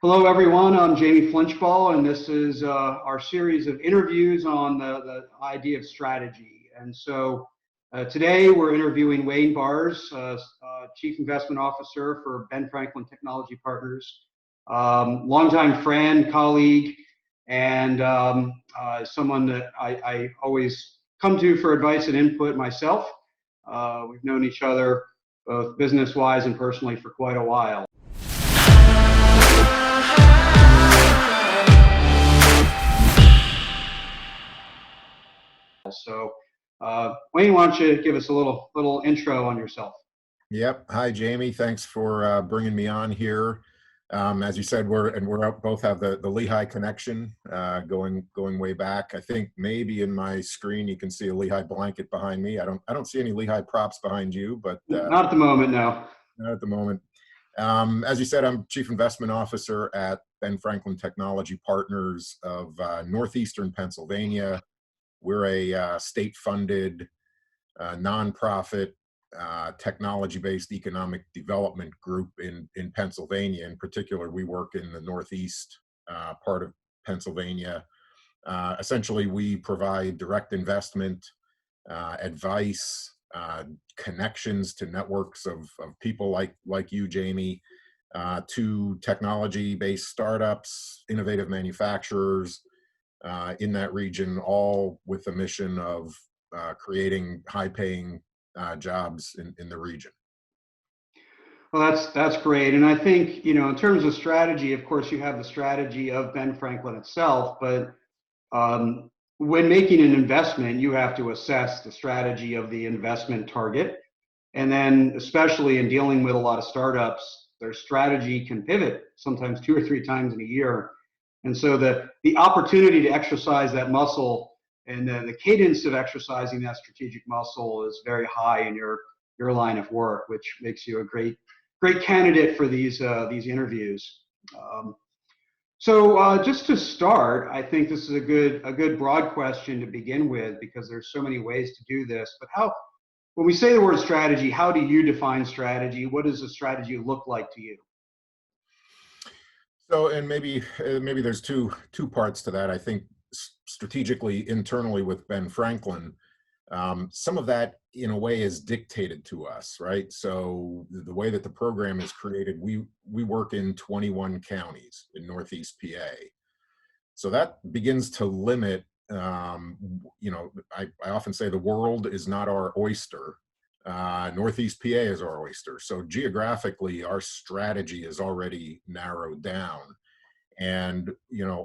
Hello, everyone. I'm Jamie Flinchball, and this is our series of interviews on the idea of strategy. And so today we're interviewing Wayne Barz, Chief Investment Officer for Ben Franklin Technology Partners, longtime friend, colleague, and someone that I always come to for advice and input myself. We've known each other both business-wise and personally for quite a while. So, Wayne, why don't you give us a little intro on yourself? Yep. Hi, Jamie. Thanks for bringing me on here. As you said, we're both have the Lehigh connection going way back. I think maybe in my screen you can see a Lehigh blanket behind me. I don't see any Lehigh props behind you, but not at the moment, no. Not at the moment. As you said, I'm Chief Investment Officer at Ben Franklin Technology Partners of Northeastern Pennsylvania. We're a state-funded nonprofit technology-based economic development group in Pennsylvania. In particular, we work in the northeast part of Pennsylvania. Essentially, we provide direct investment, advice, connections to networks of people like you, Jamie, to technology-based startups, innovative manufacturers in that region, all with the mission of creating high-paying jobs in the region. Well, that's great. And I think, in terms of strategy, of course, you have the strategy of Ben Franklin itself, but when making an investment, you have to assess the strategy of the investment target. And then, especially in dealing with a lot of startups, their strategy can pivot sometimes 2 or 3 times in a year. And so the opportunity to exercise that muscle and the cadence of exercising that strategic muscle is very high in your line of work, which makes you a great candidate for these interviews. So just to start, I think this is a good broad question to begin with, because there's so many ways to do this. But when we say the word strategy, how do you define strategy? What does a strategy look like to you? So, and maybe there's two parts to that. I think strategically, internally with Ben Franklin, some of that in a way is dictated to us, right? So the way that the program is created, we work in 21 counties in Northeast PA. So that begins to limit, I often say the world is not our oyster. Northeast PA is our oyster. So geographically, our strategy is already narrowed down. And,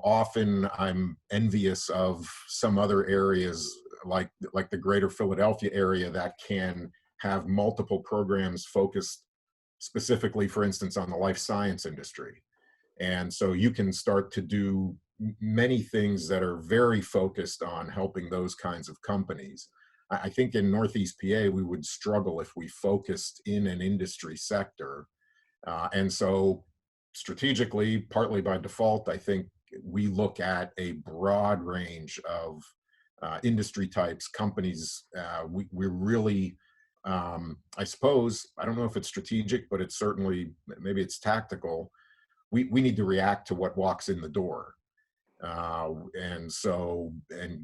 often I'm envious of some other areas like the greater Philadelphia area that can have multiple programs focused specifically, for instance, on the life science industry. And so you can start to do many things that are very focused on helping those kinds of companies. I think in Northeast PA, we would struggle if we focused in an industry sector. And so strategically, partly by default, I think we look at a broad range of industry types, companies. We're really, I suppose, I don't know if it's strategic, but it's certainly, maybe it's tactical. We need to react to what walks in the door. And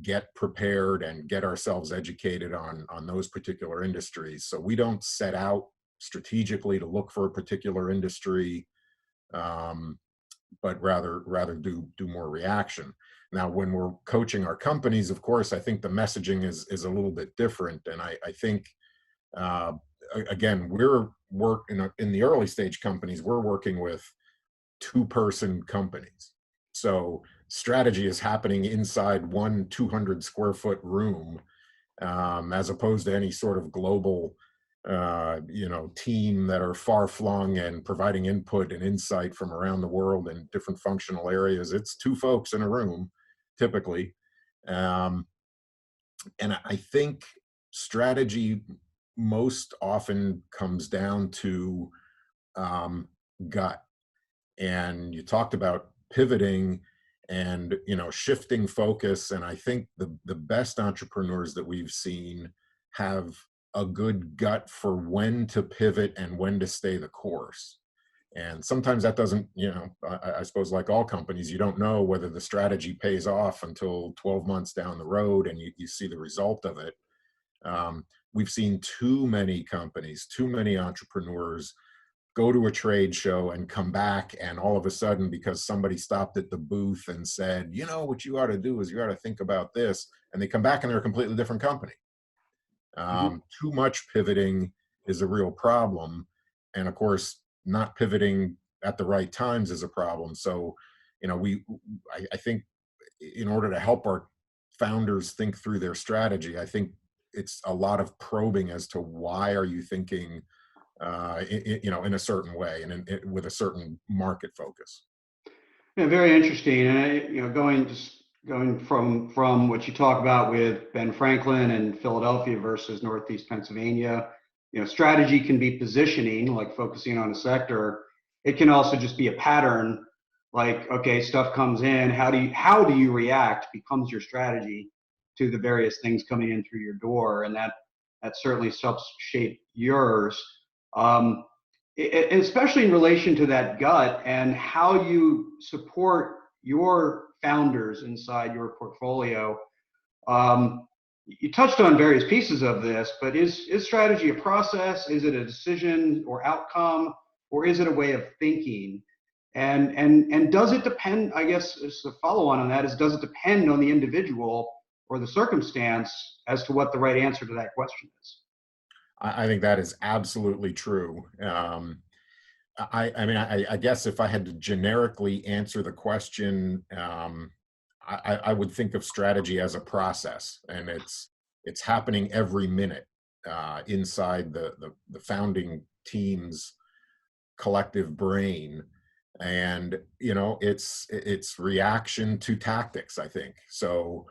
get prepared and get ourselves educated on those particular industries. So we don't set out strategically to look for a particular industry, but rather do more reaction. Now, when we're coaching our companies, of course, I think the messaging is a little bit different. And I think, again, we're in the early stage companies, we're working with 2-person companies. So strategy is happening inside one 200 square foot room, as opposed to any sort of global team that are far flung and providing input and insight from around the world in different functional areas. It's 2 folks in a room, typically. And I think strategy most often comes down to gut. And you talked about pivoting and shifting focus. And I think the best entrepreneurs that we've seen have a good gut for when to pivot and when to stay the course. And sometimes that doesn't, I suppose like all companies, you don't know whether the strategy pays off until 12 months down the road and you see the result of it. We've seen too many companies, too many entrepreneurs go to a trade show and come back, and all of a sudden, because somebody stopped at the booth and said, what you ought to do is you ought to think about this, and they come back and they're a completely different company. Mhm. Too much pivoting is a real problem. And of course, not pivoting at the right times is a problem. So, I think in order to help our founders think through their strategy, I think it's a lot of probing as to why are you thinking, in a certain way and with a certain market focus. Yeah, very interesting. And going from what you talk about with Ben Franklin and Philadelphia versus Northeast Pennsylvania, strategy can be positioning, like focusing on a sector. It can also just be a pattern, like, okay, stuff comes in. How do you react becomes your strategy to the various things coming in through your door, and that certainly helps shape yours. Um, Especially in relation to that gut and how you support your founders inside your portfolio. You touched on various pieces of this, but is strategy a process? Is it a decision or outcome, or is it a way of thinking? And does it depend? I guess as a follow-on that is, does it depend on the individual or the circumstance as to what the right answer to that question is? I think that is absolutely true. I mean, I guess if I had to generically answer the question, I would think of strategy as a process, and it's happening every minute inside the founding team's collective brain, and it's reaction to tactics, I think. So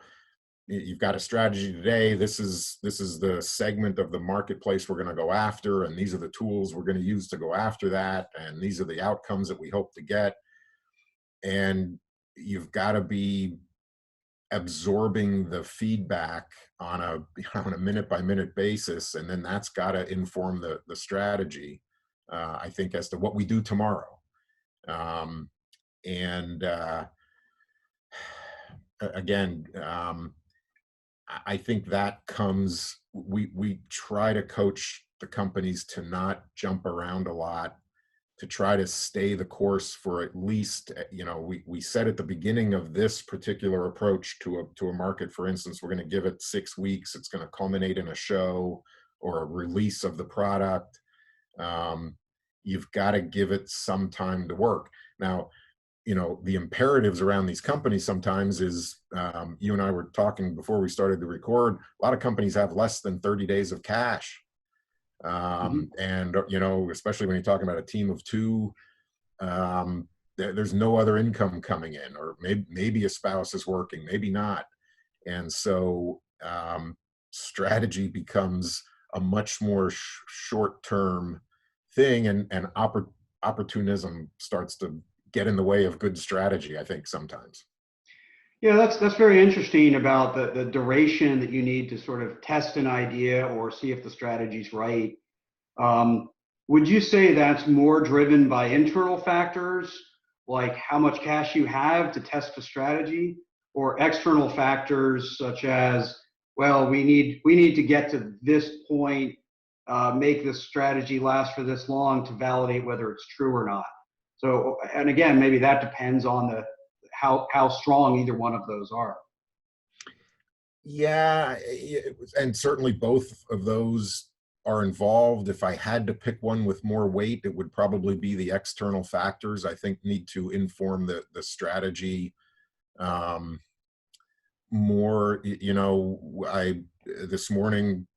you've got a strategy today. This is the segment of the marketplace we're going to go after, and these are the tools we're going to use to go after that, and these are the outcomes that we hope to get. And you've got to be absorbing the feedback on a on a minute by minute basis, and then that's got to inform the strategy, I think, as to what we do tomorrow. And again, I think that comes, we try to coach the companies to not jump around a lot, to try to stay the course for at least, we said at the beginning of this particular approach to a market, for instance, we're going to give it 6 weeks. It's going to culminate in a show or a release of the product. You've got to give it some time to work. Now, the imperatives around these companies sometimes is, you and I were talking before we started to record, a lot of companies have less than 30 days of cash. Mhm. And, especially when you're talking about a team of two, there's no other income coming in, or maybe a spouse is working, maybe not. And so strategy becomes a much more short-term thing, and opportunism starts to get in the way of good strategy, I think, sometimes. Yeah, that's very interesting about the duration that you need to sort of test an idea or see if the strategy's right. Um, would you say that's more driven by internal factors, like how much cash you have to test a strategy, or external factors such as, well, we need to get to this point, make this strategy last for this long to validate whether it's true or not. So, and again, maybe that depends on the how strong either one of those are. Yeah, and certainly both of those are involved. If I had to pick one with more weight, it would probably be the external factors, I think, need to inform the strategy um, more. I this morning,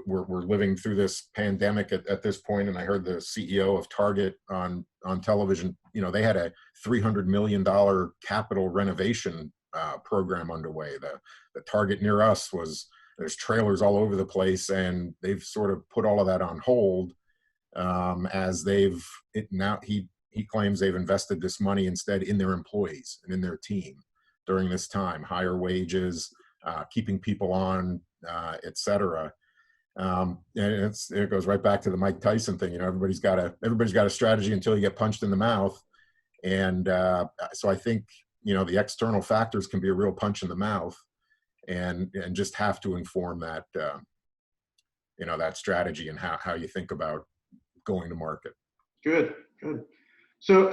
we're living through this pandemic at this point, and I heard the CEO of Target on television. They had a $300 million capital renovation program underway. The Target near us there's trailers all over the place, and they've sort of put all of that on hold, as now he claims they've invested this money instead in their employees and in their team during this time, higher wages, keeping people on, et cetera. And it goes right back to the Mike Tyson thing. Everybody's got a strategy until you get punched in the mouth. And so I think, the external factors can be a real punch in the mouth, and just have to inform that, that strategy and how you think about going to market. Good, good. So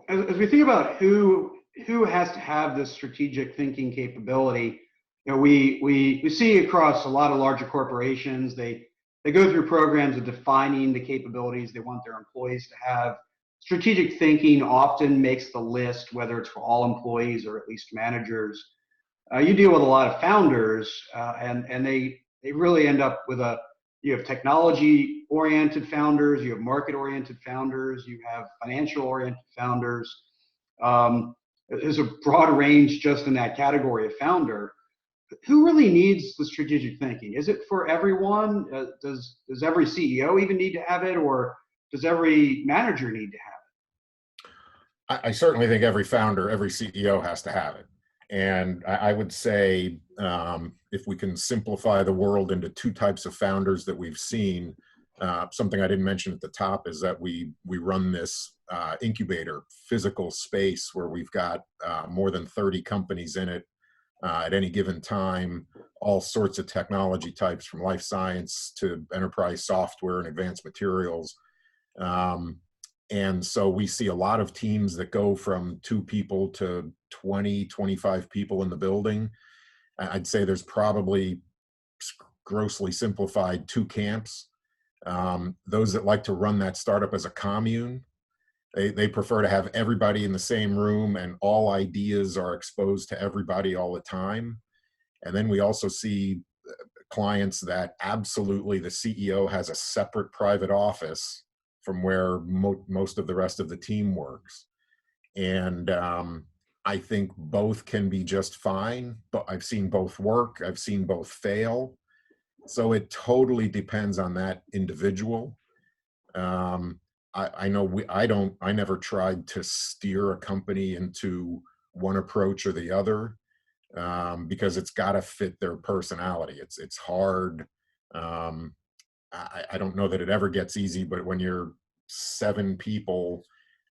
as we think about who has to have this strategic thinking capability, we see across a lot of larger corporations, they go through programs of defining the capabilities they want their employees to have. Strategic thinking often makes the list, whether it's for all employees or at least managers. You deal with a lot of founders, and they really end up with you have technology-oriented founders, you have market-oriented founders, you have financial-oriented founders. There's a broad range just in that category of founder. Who really needs the strategic thinking? Is it for everyone? Does every CEO even need to have it, or does every manager need to have it? I certainly think every founder, every CEO has to have it. And I would say, if we can simplify the world into two types of founders that we've seen, something I didn't mention at the top is that we run this incubator physical space where we've got more than 30 companies in it at any given time, all sorts of technology types from life science to enterprise software and advanced materials. And so we see a lot of teams that go from 2 people to 20, 25 people in the building. I'd say there's probably, grossly simplified, 2 camps. Those that like to run that startup as a commune, they prefer to have everybody in the same room and all ideas are exposed to everybody all the time. And then we also see clients that absolutely the CEO has a separate private office from where most of the rest of the team works. And I think both can be just fine, but I've seen both work. I've seen both fail. So it totally depends on that individual. I know I never tried to steer a company into one approach or the other, because it's got to fit their personality. It's hard. I don't know that it ever gets easy, but when you're 7 people,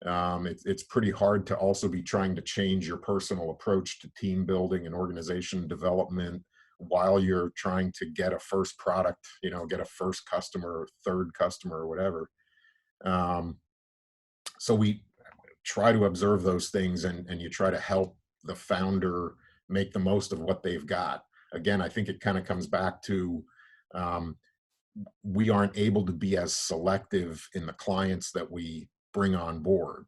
it's pretty hard to also be trying to change your personal approach to team building and organization development while you're trying to get a first product, get a first customer or third customer or whatever. So we try to observe those things, and you try to help the founder make the most of what they've got. Again, I think it kind of comes back to, we aren't able to be as selective in the clients that we bring on board.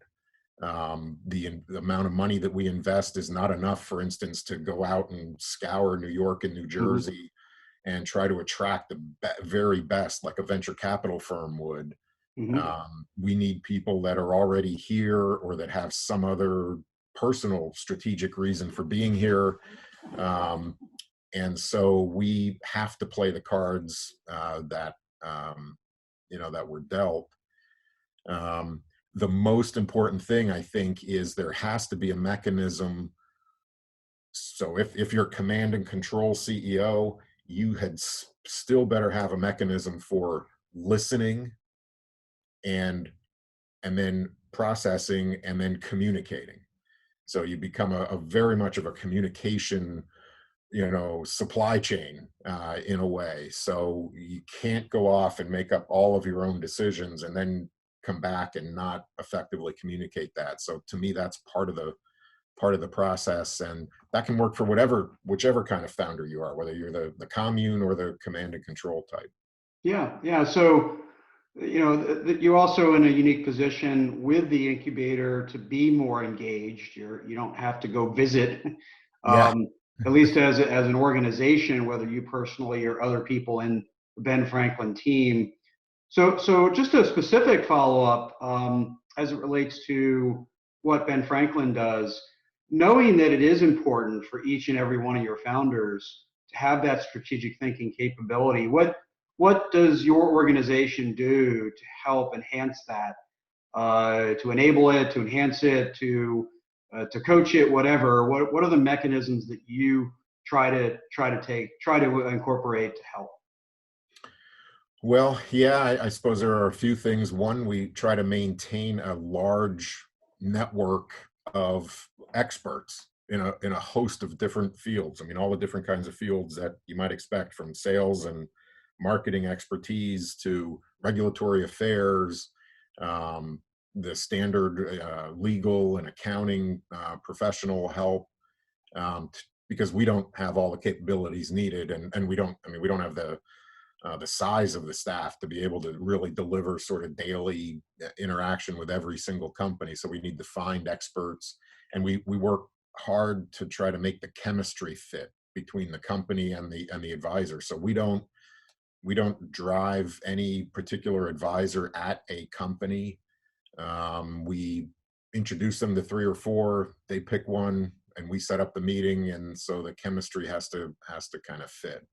The amount of money that we invest is not enough, for instance, to go out and scour New York and New Jersey and try to attract the very best, like a venture capital firm would. We need people that are already here or that have some other personal strategic reason for being here. And so we have to play the cards that we're dealt. The most important thing, I think, is there has to be a mechanism. So if you're command and control CEO, you had still better have a mechanism for listening and then processing and then communicating. So you become a very much of a communication supply chain in a way. So you can't go off and make up all of your own decisions and then come back and not effectively communicate that. So to me, that's part of the process, and that can work for whichever kind of founder you are, whether you're the commune or the command and control type. Yeah. So you're also in a unique position with the incubator to be more engaged. You don't have to go visit. At least as an organization, whether you personally or other people in the Ben Franklin team. So just a specific follow-up as it relates to what Ben Franklin does, knowing that it is important for each and every one of your founders to have that strategic thinking capability, what does your organization do to help enhance that, to enable it, to enhance it, to coach it, whatever? What are the mechanisms that you try to incorporate to help? Well, yeah, I suppose there are a few things. One, we try to maintain a large network of experts in a host of different fields. I mean, all the different kinds of fields that you might expect, from sales and marketing expertise to regulatory affairs, um, the standard legal and accounting professional help, because we don't have all the capabilities needed, and we don't. I mean, we don't have the size of the staff to be able to really deliver sort of daily interaction with every single company. So we need to find experts, and we work hard to try to make the chemistry fit between the company and the advisor. So we don't drive any particular advisor at a company. We introduce them to three or four, they pick one, and we set up the meeting, and so the chemistry has to kind of fit.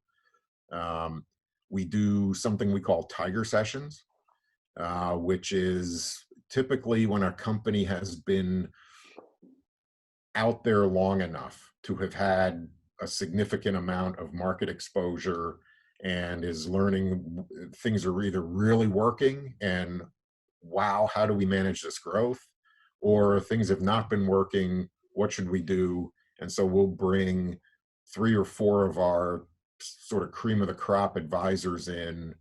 um, we do something we call tiger sessions, which is typically when a company has been out there long enough to have had a significant amount of market exposure and is learning things are either really working and wow, how do we manage this growth? Or things have not been working, what should we do? And so we'll bring three or four of our sort of cream of the crop advisors in,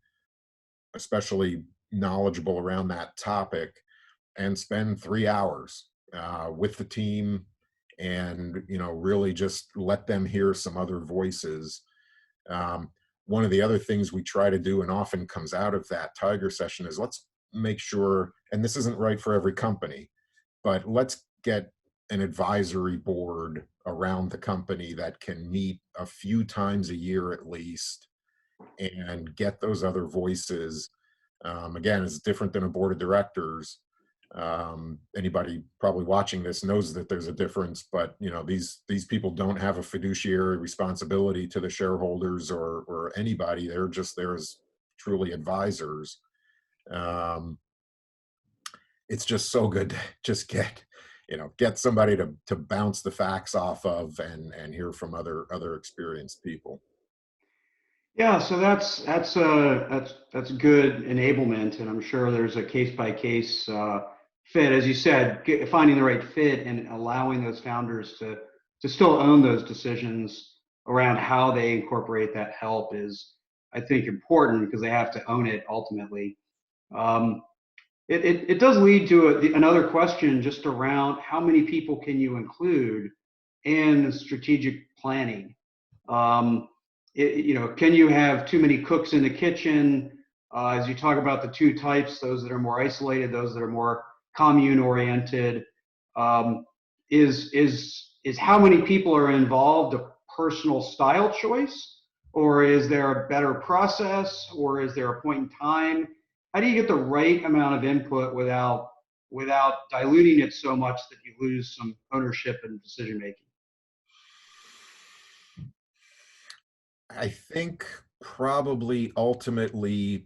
especially knowledgeable around that topic, and spend 3 hours with the team, and really just let them hear some other voices. um, One of the other things we try to do, and often comes out of that tiger session, is let's make sure, and this isn't right for every company, but let's get an advisory board around the company that can meet a few times a year at least, and get those other voices. Again, it's different than a board of directors. Anybody probably watching this knows that there's a difference, but these people don't have a fiduciary responsibility to the shareholders or anybody. They're just there as truly advisors. Um, it's just so good to just get somebody to bounce the facts off of, and hear from other experienced people. Yeah, so that's good enablement, and I'm sure there's a case by case fit, as you said, finding the right fit and allowing those founders to still own those decisions around how they incorporate that help is, I think, important because they have to own it ultimately. Um, it does lead to another question just around how many people can you include in strategic planning. Um, can you have too many cooks in the kitchen? As you talk about the two types, those that are more isolated, those that are more commune oriented, um, is how many people are involved a personal style choice, or is there a better process, or is there a point in time? How do you get the right amount of input without diluting it so much that you lose some ownership and decision making? I think probably ultimately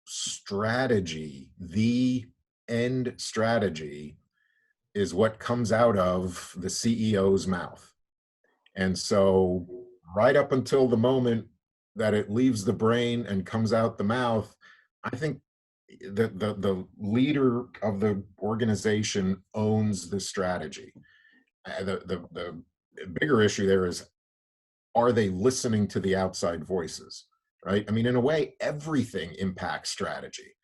strategy, the end strategy, is what comes out of the CEO's mouth. And so, right up until the moment that it leaves the brain and comes out the mouth, I think the leader of the organization owns the strategy. The bigger issue there is, are they listening to the outside voices, right? I mean, in a way, everything impacts strategy.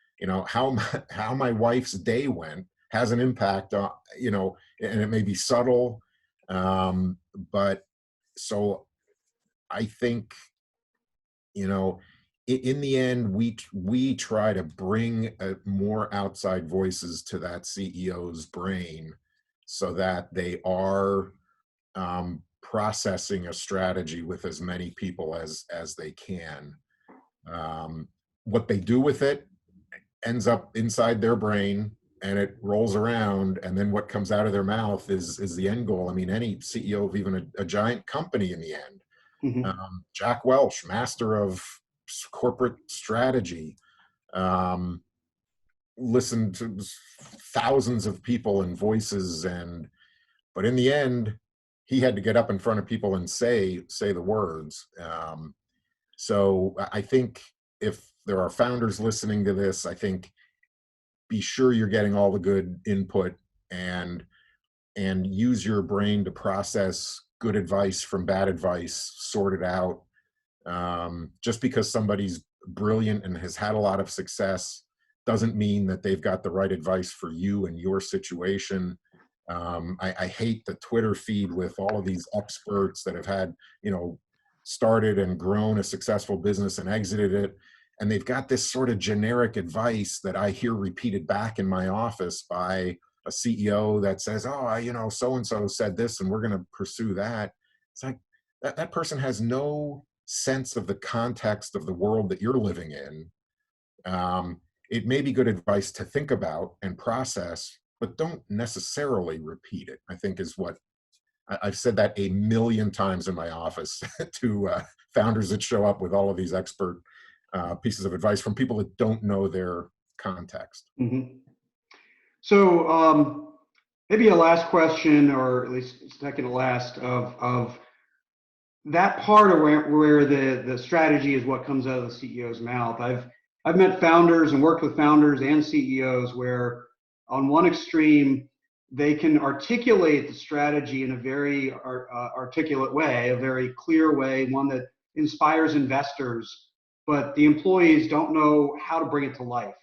How my wife's day went has an impact on, and it may be subtle, but so I think, you know in the end, we try to bring more outside voices to that CEO's brain, so that they are processing a strategy with as many people as they can. Um, what they do with it ends up inside their brain, and it rolls around, and then what comes out of their mouth is the end goal. I mean, any CEO of even a giant company, in the end. Mhm. Jack Welch, master of corporate strategy, um, listened to thousands of people and voices, but in the end, he had to get up in front of people and say the words. So I think if there are founders listening to this, I think be sure you're getting all the good input, and use your brain to process good advice from bad advice, sort it out. Just because somebody's brilliant and has had a lot of success doesn't mean that they've got the right advice for you and your situation. I hate the Twitter feed with all of these experts that have had, started and grown a successful business and exited it. And they've got this sort of generic advice that I hear repeated back in my office by a CEO that says, oh, so-and-so said this and we're going to pursue that. It's like that person has no sense of the context of the world that you're living in. It may be good advice to think about and process, but don't necessarily repeat it, I think is what I've said that a million times in my office to founders that show up with all of these expert pieces of advice from people that don't know their context. Mm-hmm. So maybe a last question, or at least second to last, of that part of where the strategy is what comes out of the CEO's mouth. I've met founders and worked with founders and CEOs where on one extreme, they can articulate the strategy in a very articulate way, a very clear way, one that inspires investors, but the employees don't know how to bring it to life.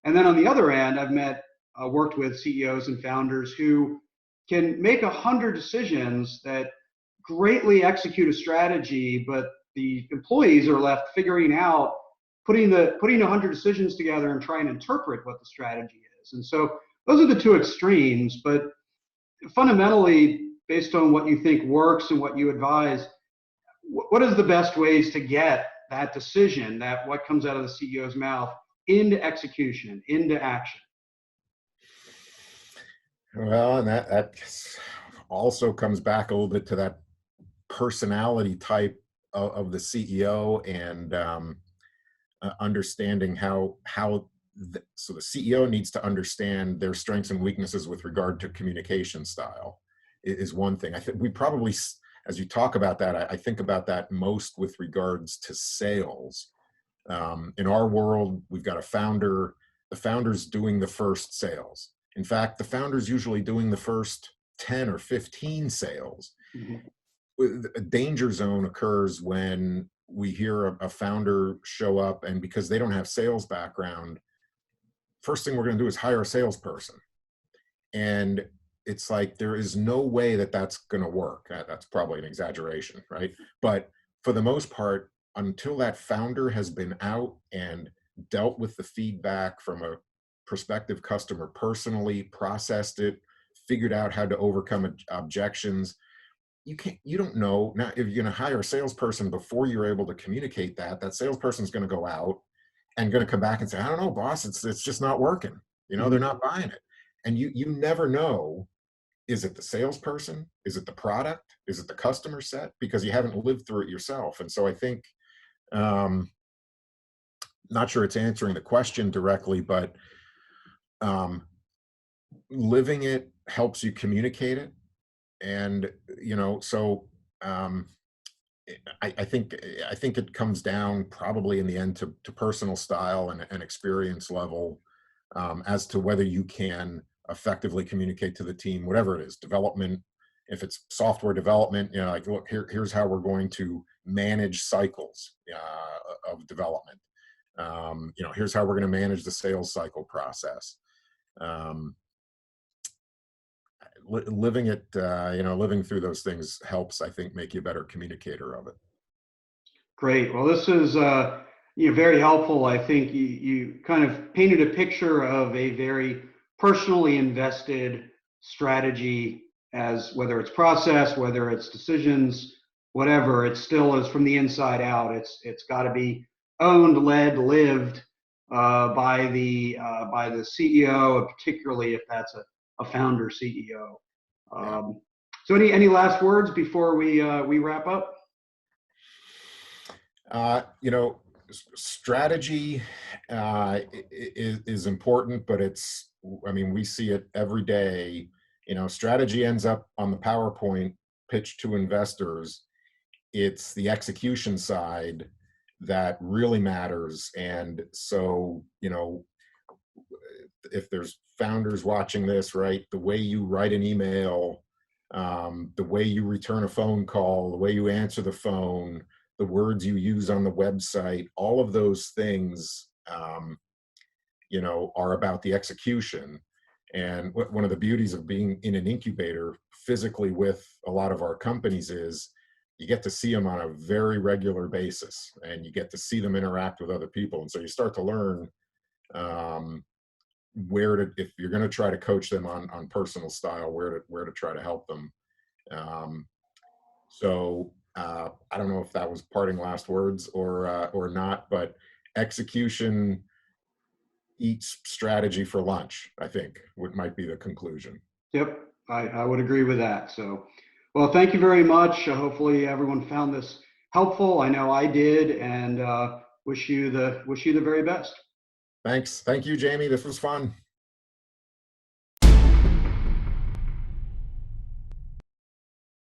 And then on the other end, I've worked with CEOs and founders who can make 100 decisions that greatly execute a strategy, but the employees are left figuring out, putting 100 decisions together and trying to interpret what the strategy is. And so those are the two extremes, but fundamentally, based on what you think works and what you advise, what is the best ways to get that decision, that what comes out of the CEO's mouth, into execution, into action? Well, and that also comes back a little bit to that personality type of the CEO, and understanding so the CEO needs to understand their strengths and weaknesses with regard to communication style is one thing. I think we probably, as you talk about that, I think about that most with regards to sales. In our world, we've got a founder. The founder's doing the first sales. In fact, the founder's usually doing the first 10 or 15 sales. Mm-hmm. A danger zone occurs when we hear a founder show up, and because they don't have sales background, first thing we're going to do is hire a salesperson. And it's like, there is no way that that's going to work. That's probably an exaggeration, right? But for the most part, until that founder has been out and dealt with the feedback from a prospective customer personally, processed it, figured out how to overcome objections, you don't know. Now, if you're going to hire a salesperson before you're able to communicate that salesperson's going to go out and going to come back and say, I don't know, boss, it's just not working. Mm-hmm. They're not buying it. And you never know, is it the salesperson? Is it the product? Is it the customer set? Because you haven't lived through it yourself. And so I think, not sure it's answering the question directly, but living it helps you communicate it. And, so I think it comes down probably in the end to personal style and experience level, as to whether you can effectively communicate to the team, whatever it is, development. If it's software development, like, look, here's how we're going to manage cycles of development. Here's how we're going to manage the sales cycle process. Living it, living through those things helps, I think, make you a better communicator of it. Great. Well, this is very helpful. I think you kind of painted a picture of a very personally invested strategy, as whether it's process, whether it's decisions, whatever, it still is from the inside out. It's got to be owned, led, lived by the CEO, particularly if that's a founder CEO. So any last words before we wrap up? Strategy is important, but we see it every day. Strategy ends up on the PowerPoint pitch to investors. It's the execution side that really matters. And so, you know, if there's founders watching this, right, the way you write an email, the way you return a phone call, the way you answer the phone, the words you use on the website, all of those things, you know, are about the execution. And one of the beauties of being in an incubator physically with a lot of our companies is you get to see them on a very regular basis, and you get to see them interact with other people. And so you start to learn where to, if you're going to try to coach them on personal style, where to try to help them. Um, I don't know if that was parting last words or not, but execution eats strategy for lunch, I think, might be the conclusion. Yep, I would agree with that. So, well, thank you very much. Hopefully everyone found this helpful. I know I did, and wish you the very best. Thanks. Thank you, Jamie. This was fun.